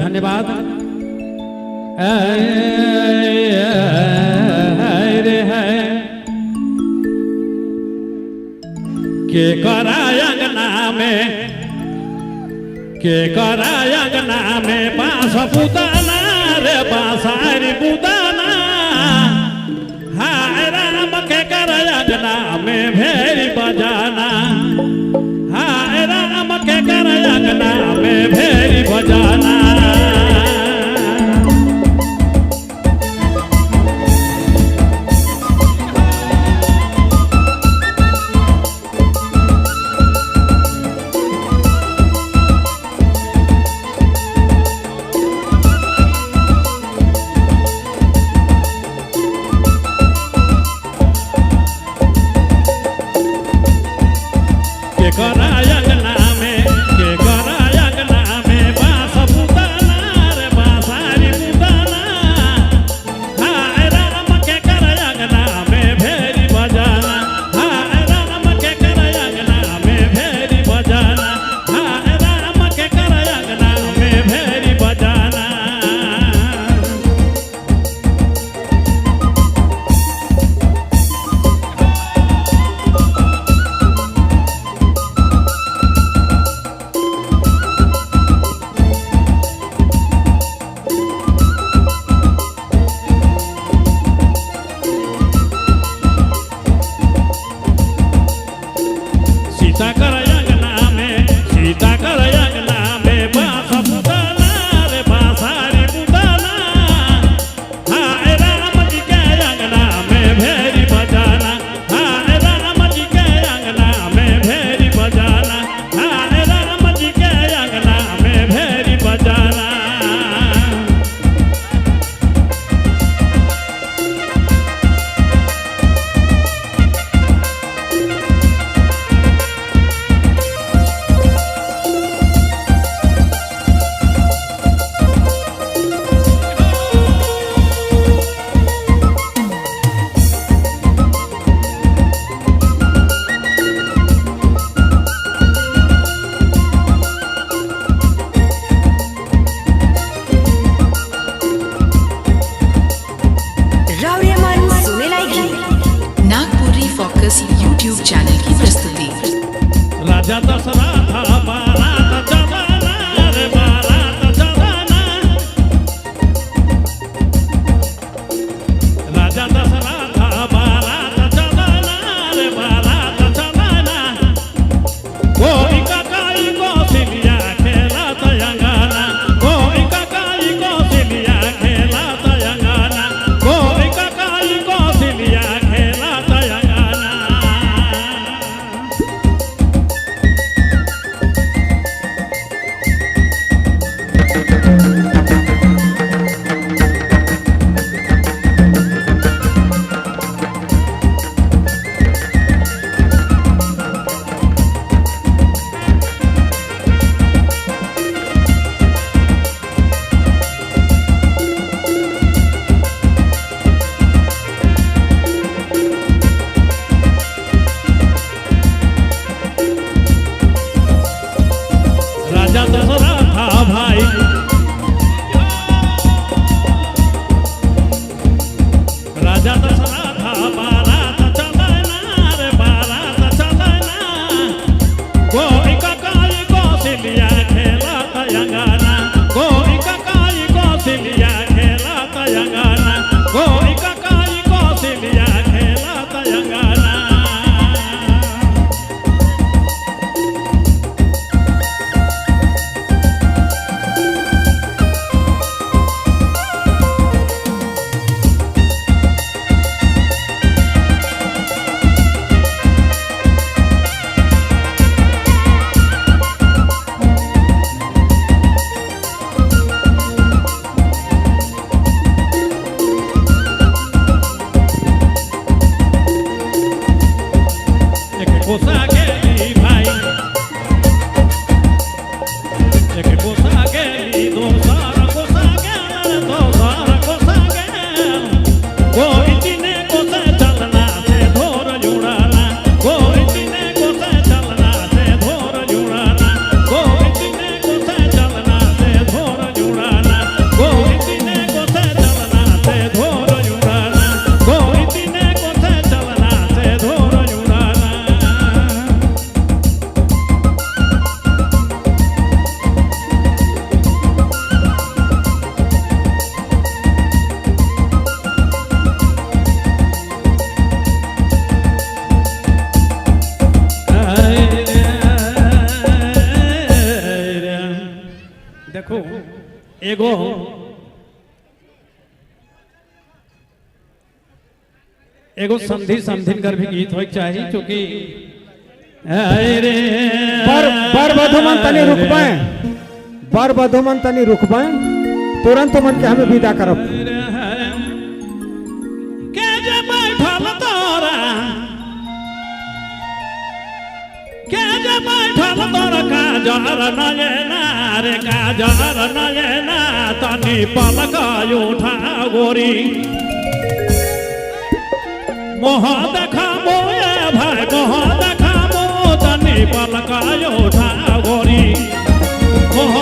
धन्यवाद। के करा अंगना में बांस पुताना रे बांसारी पुताना। हाय राम के करा अंगना में भेरी बजाना। हाय राम के करा अंगना में भेरी बजाना। YouTube चैनल की प्रस्तुति। राजा दशरथ बारात जमाना रे बारात जमाना। राजा दशरथ बारात जमाना रे बारात जमाना। कोई काकाई कौशल्या खेला तयंगाना। कोई काकाई कौशल्या खेला तयंगाना। कोई काकाई कौशल्या खेला तयंगाना। राजा दशरथ भाई राजा दशरथ बारात चलना रे बारात चलना। कोई काकाई कौशल्या खेला तयंगाना। कोई काकाई कौशल्या खेला तयंगाना। कोई काकाई कौशल्या खेला तयंगाना। जुड़ाना। एगो एगो संधि समधिन कर भी गीत होइक चाहिए क्योंकि अरे बर बधुमन तनी रुकबे, बर बधुमन तनी रुकबे, तुरंत मन के हमें विदा करब। के जे बैठल तोरा के जे बैठल तोरा काजर नयना रे काजर नयना तनी पलक उठा गोरी मोह देखा मोए भाई मोह देखा मो तनी पलक उठा गोरी मोह